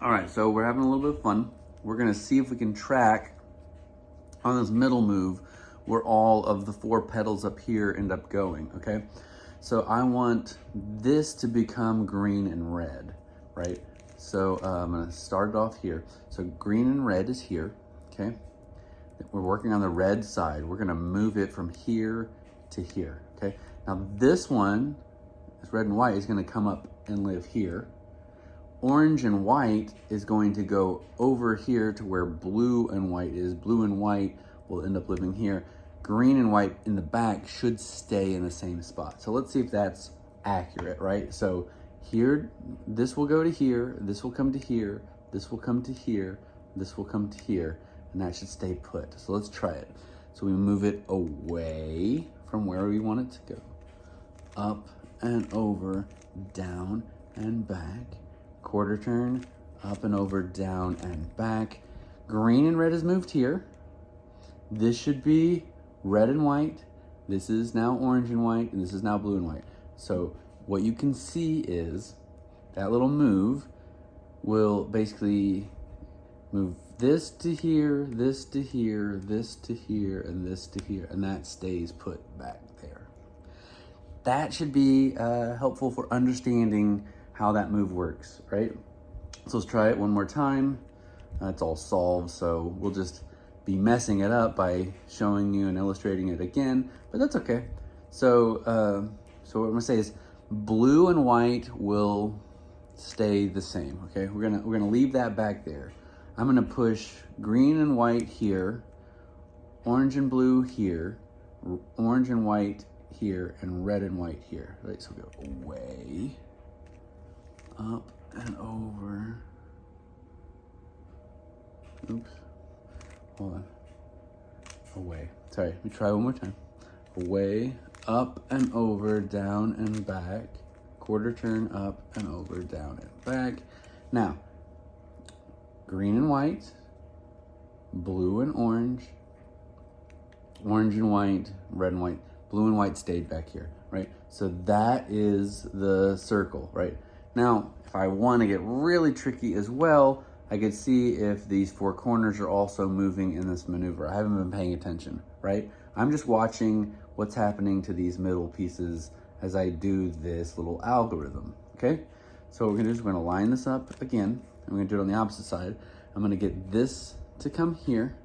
All right, so we're having a little bit of fun. We're gonna see if we can track on this middle move where all of the 4 petals up here end up going, okay? So I want this to become green and red, right? So I'm gonna start it off here. So green and red is here, okay? We're working on the red side. We're gonna move it from here to here, okay? Now this one, this red and white, is gonna come up and live here. Orange and white is going to go over here to where blue and white is. Blue and white will end up living here. Green and white in the back should stay in the same spot. So let's see if that's accurate, right? So here, this will go to here, this will come to here, this will come to here, this will come to here, and that should stay put. So let's try it. So we move it away from where we want it to go. Up and over, down and back. Quarter turn, up and over, down and back. Green and red is moved here. This should be red and white. This is now orange and white, and this is now blue and white. So what you can see is that little move will basically move this to here, this to here, this to here, and this to here, and that stays put back there. That should be helpful for understanding how that move works, right? So let's try it one more time. It's all solved, so we'll just be messing it up by showing you and illustrating it again, but that's okay. So what I'm gonna say is blue and white will stay the same, okay? We're gonna leave that back there. I'm gonna push green and white here, orange and blue here, orange and white here, and red and white here, right? So we go away, up and over. Oops, hold on. Away, sorry, let me try one more time. Away, up and over, down and back. Quarter turn, up and over, down and back. Now, green and white, blue and orange, orange and white, red and white. Blue and white stayed back here, right? So that is the circle, right? Now, if I want to get really tricky as well, I could see if these 4 corners are also moving in this maneuver. I haven't been paying attention, right? I'm just watching what's happening to these middle pieces as I do this little algorithm, okay? So what we're gonna do is we're gonna line this up again, and we're gonna do it on the opposite side. I'm gonna get this to come here.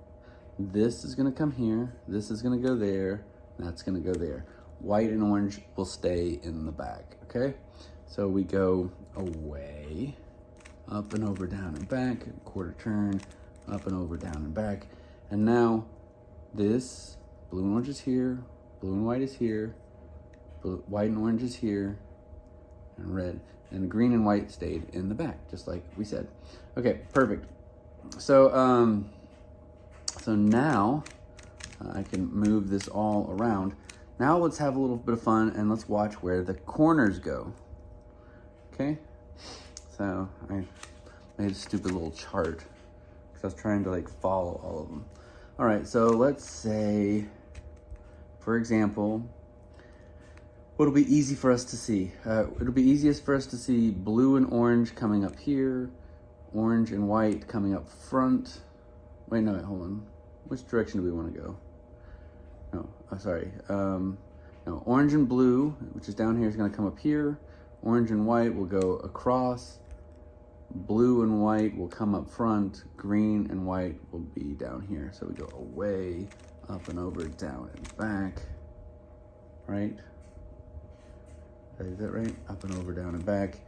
This is gonna come here. This is gonna go there. That's gonna go there. White and orange will stay in the back, okay? So we go away, up and over, down and back, quarter turn, up and over, down and back. And now this blue and orange is here, blue and white is here, white and orange is here, and red. And green and white stayed in the back, just like we said. Okay, perfect. So, so now I can move this all around. Now let's have a little bit of fun and let's watch where the corners go. Okay, so I made a stupid little chart because I was trying to like follow all of them. All right, so let's say, for example, what'll be easy for us to see? It'll be easiest for us to see blue and orange coming up here, orange and white coming up front. Wait, no, wait, hold on. Which direction do we want to go? No, sorry. No, orange and blue, which is down here, is going to come up here. Orange and white will go across. Blue and white will come up front. Green and white will be down here. So we go away, up and over, down and back. Right? Is that right? Up and over, down and back.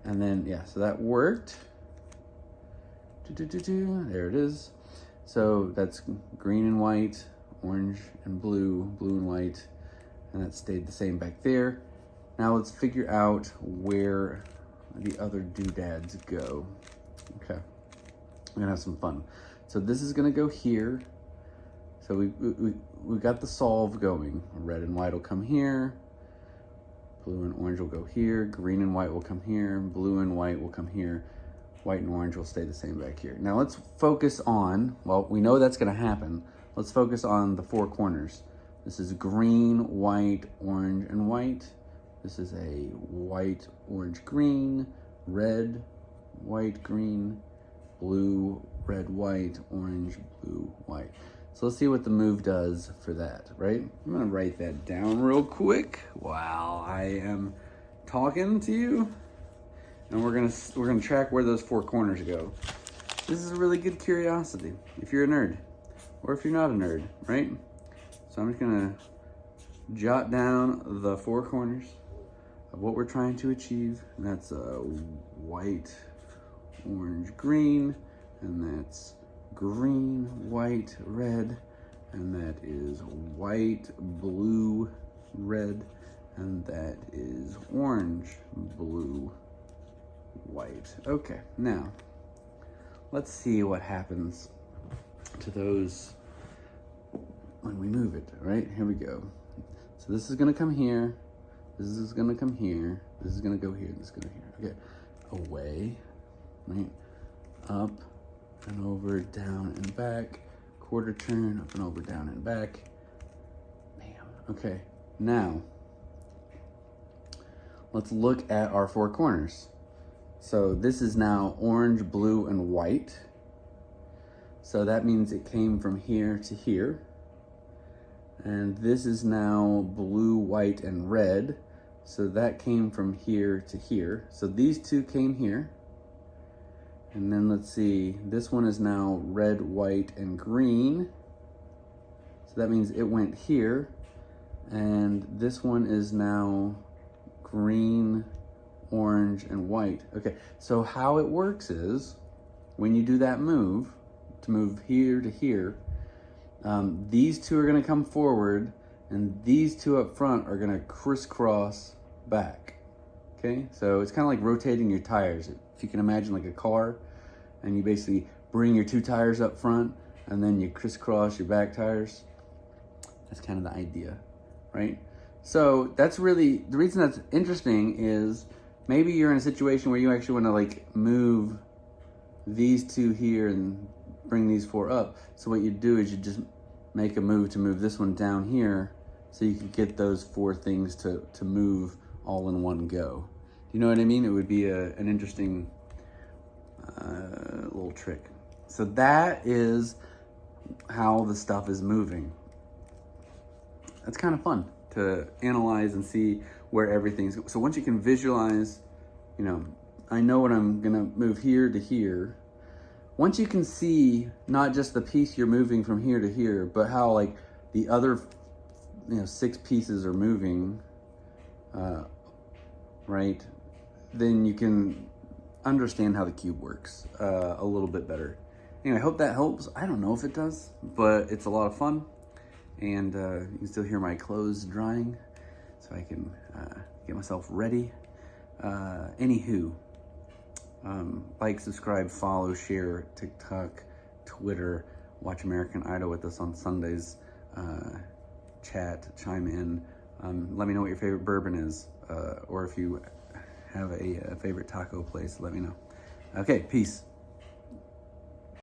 And then, yeah, so that worked. There it is. So that's green and white, orange and blue, blue and white, and that stayed the same back there. Now let's figure out where the other doodads go. Okay, we're gonna have some fun. So this is gonna go here. So we got the solve going. Red and white will come here. Blue and orange will go here. Green and white will come here. Blue and white will come here. White and orange will stay the same back here. Now let's focus on, well, we know that's gonna happen. Let's focus on the 4 corners. This is green, white, orange, and white. This is a white, orange, green, red, white, green, blue, red, white, orange, blue, white. So let's see what the move does for that, right? I'm gonna write that down real quick while I am talking to you. And we're gonna track where those four corners go. This is a really good curiosity if you're a nerd, or if you're not a nerd, right? So I'm just gonna jot down the four corners of what we're trying to achieve. And that's white, orange, green, and that's green, white, red, and that is white, blue, red, and that is orange, blue, white. Okay, now let's see what happens to those when we move it. All right, here we go. So this is gonna come here, this is gonna come here, this is gonna go here, this is gonna go here. Okay, away, right, up and over, down and back, quarter turn, up and over, down and back. Bam. Okay, now let's look at our four corners. So this is now orange, blue, and white. So that means it came from here to here. And this is now blue, white, and red. So that came from here to here. So these two came here. And then let's see, this one is now red, white, and green. So that means it went here. And this one is now green, orange, and white. Okay, so how it works is when you do that move, to move here to here, these two are gonna come forward and these two up front are gonna crisscross back. Okay, so it's kind of like rotating your tires. If you can imagine like a car, and you basically bring your two tires up front and then you crisscross your back tires. That's kind of the idea, right? So that's really, the reason that's interesting is maybe you're in a situation where you actually want to like move these two here and bring these four up. So what you do is you just make a move to move this one down here so you can get those four things to move all in one go. You know what I mean? It would be an interesting little trick. So that is how the stuff is moving. That's kind of fun to analyze and see where everything's. So once you can visualize, you know, I know what I'm gonna move here to here. Once you can see not just the piece you're moving from here to here, but how like the other, you know, 6 pieces are moving, right? Then you can understand how the cube works a little bit better. Anyway, I hope that helps. I don't know if it does, but it's a lot of fun. And you can still hear my clothes drying, so I can get myself ready. Anywho, like, subscribe, follow, share, TikTok, Twitter, watch American Idol with us on Sundays, chat, chime in. Let me know what your favorite bourbon is, or if you have a favorite taco place, let me know. Okay, peace.